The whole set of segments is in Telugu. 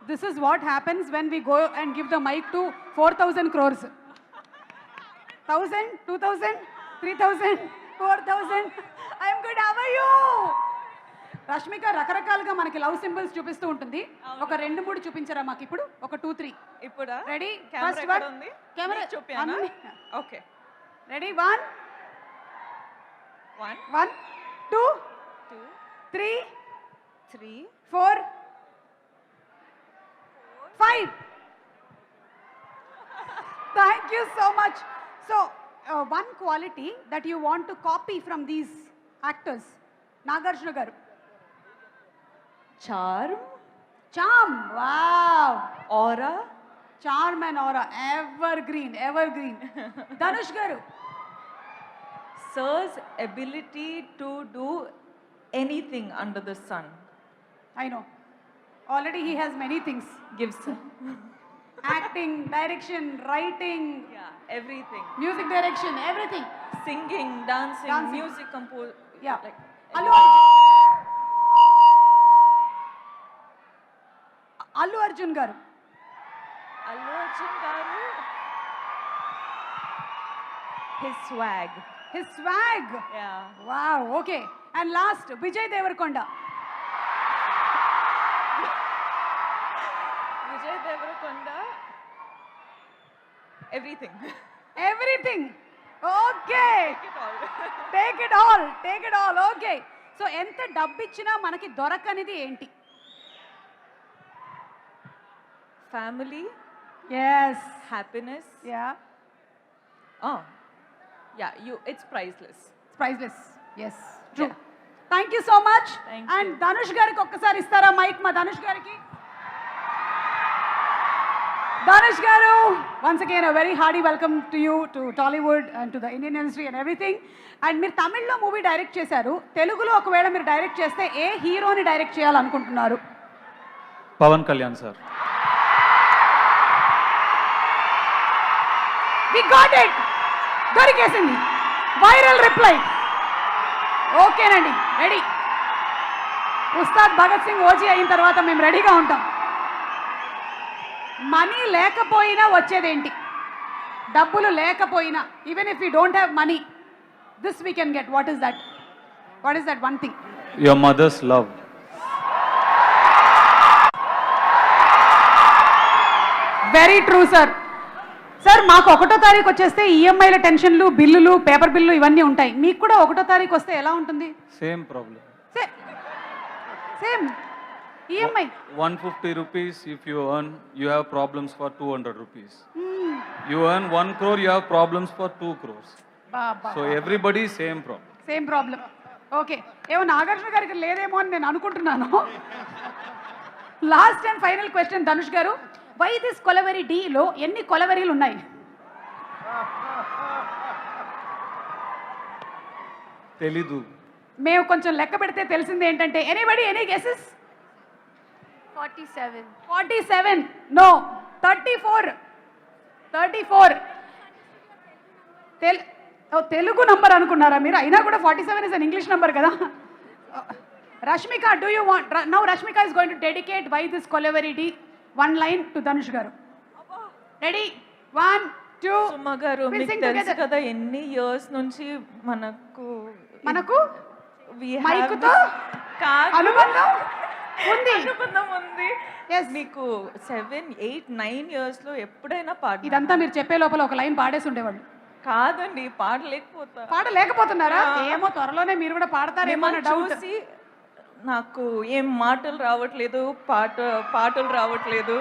This is what happens when we go and give the mic to 4,000 crores. 1,000, 2,000, 3,000, 4,000. I am good. How are you? Rashmika రకరకాలుగా మనకి లవ్ సింబల్స్ చూపిస్తూ ఉంటుంది. ఒక 2-3 చూపించరా మాకు ఇప్పుడు? ఒక 2-3. ఇప్పుడా? Ready? First first one one ఉంది. Camera చూపియానా? Okay. Ready? 1 1 1 2 2 3 3 4 5. Thank you so much. So, one quality that you want to copy from these actors, Nagarjuna garu. Charm, Charm. Wow. Aura, Charm and aura. Evergreen. Evergreen. Dhanush garu. sir's ability to do anything under the sun. I know. Already he has many things. Gives Acting, direction, writing, yeah, everything. music direction, everything. Singing, dancing, Dancing. music compose. Yeah. Like Allu Arjun garu. Allu Arjun garu, his swag. His swag. Yeah. Wow. Okay. And last, Vijay Devarkonda. Vijay Devarakonda, everything. Everything. Okay. Take it all. Take it all. Take it all. Okay. So, ఎంత డబ్బు ఇచ్చినా మనకి దొరకనిది ఏంటి? Family, Yes. happiness. Yeah. Oh, yeah, it's priceless. It's priceless. Yes. True. Yeah. Thank you so much. Thank And you. Dhanush గారికి ఒక్కసారి ఇస్తారా మైక్ మా ధనుష్ గారికి? Dhanush garu, once again a very hearty welcome to you, to Tollywood and to the Indian industry and everything. And మీరు తమిళ్లో మూవీ డైరెక్ట్ చేశారు. తెలుగులో ఒకవేళ మీరు డైరెక్ట్ చేస్తే ఏ హీరోని డైరెక్ట్ చేయాలనుకుంటున్నారు? Pavan Kalyan sir. We got it. దొరికేసింది. Viral reply. ఓకేనండి, రెడీ. ఉస్తాద్ భగత్ సింగ్ ఓజీ అయిన తర్వాత మేము రెడీగా ఉంటాం. మనీ లేకపోయినా వచ్చేదేంటి? డబ్బులు లేకపోయినా, even if you don't have money, this we can get. What is that? What is that one thing? Your mother's love. Very true sir. Sir మాకు 1వ తారీఖు వచ్చేస్తే ఈఎంఐల టెన్షన్లు, బిల్లులు, పేపర్ బిల్లు ఇవన్నీ ఉంటాయి. మీకు కూడా 1వ తారీఖు వస్తే ఎలా ఉంటుంది? Same problem. Same EMI. 150 rupees if you earn, you have problems for 200 rupees. You earn 1 crore, you have problems for 2 crores. So everybody same problem. Same problem. Okay, ఏమో నాగార్జున గారికి లేదేమో అని నేను అనుకుంటున్నాను. Last and final question Dhanush గారు, వై దిస్ కొలవెరీ డీలో ఎన్ని కొలవెరీలు ఉన్నాయి? తెలీదు. మేము కొంచెం లెక్క పెడితే తెలిసింది ఏంటంటే, anybody any guesses? 47. 47. No, 34. 34. Telugu number అనుకున్నారా మీరు? అయినా కూడా 47 ఇస్ అన్ ఇంగ్లీష్ నంబర్ కదా. Rashmika, do you want now? Rashmika is going to dedicate why this Kolaveri Di one line to Dhanush garu. Ready? 1 2. Suma గారు, మీకు తెలుసు కదా ఎన్ని ఇయర్స్ నుంచి మనకు మైకుతో అనుబంధం ఉంది. మీకు 7 8 9 ఇయర్స్ లో ఎప్పుడైనా పాట? ఇదంతా మీరు చెప్పే లోపల ఒక లైన్ పాడేసి ఉండేవాళ్ళు. కాదండి, పాడలేకపోతున్నారా? ఏమో త్వరలోనే మీరు కూడా పాడతారేమో అన్న డౌట్. చూసి నాకు ఏం మాటలు రావట్లేదు, పాటలు రావట్లేదు,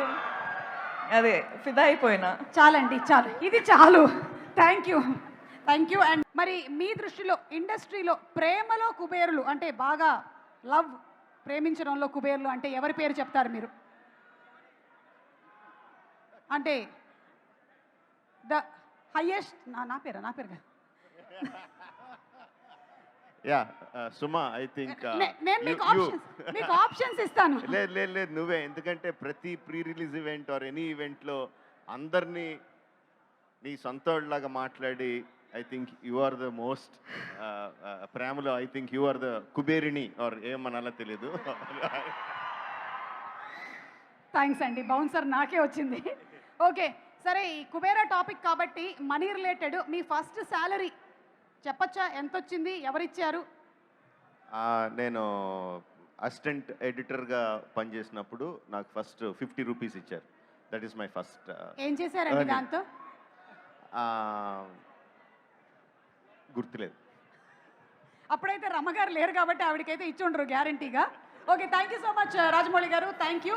అదే ఫిదా అయిపోయినా. చాలండి, చాలు, ఇది చాలు. Thank you. అండ్ మరి మీ దృష్టిలో ఇండస్ట్రీలో ప్రేమలో కుబేరులు అంటే, బాగా లవ్, ప్రేమించడంలో కుబేరులు అంటే ఎవరి పేరు చెప్తారు మీరు? అంటే ద హైయెస్ట్. నా పేరు కదా. సుమా, ఐ థింక్ నేను మీకు ఆప్షన్స్ ఇస్తాను. లేదు నువ్వే. ఎందుకంటే ప్రతి pre release event or any ఈవెంట్లో అందరినీ నీ సొంతలాగా మాట్లాడి, I think you are the most ప్రేమలో, I think you are the కుబేరిణి ఆర్ ఏమనాలో తెలీదు. థ్యాంక్స్ అండి, బౌన్సర్ నాకే వచ్చింది. ఓకే సరే, ఈ కుబేరా టాపిక్ కాబట్టి మనీ రిలేటెడ్ మీ ఫస్ట్ శాలరీ చెప్పచ్చా? ఎంత వచ్చింది, ఎవరిచ్చారు? నేను అసిస్టెంట్ ఎడిటర్గా పనిచేసినప్పుడు నాకు ఫస్ట్ 50 రూపీస్ ఇచ్చారు. That is my first. ఏం చేశారండి దాంతో? గుర్తులేదు. అప్పుడైతే రమ్మగారు లేరు కాబట్టి ఆవిడకైతే ఇచ్చి ఉండరు గ్యారంటీగా. Okay, thank you so much Rajamouli గారు, థ్యాంక్ యూ.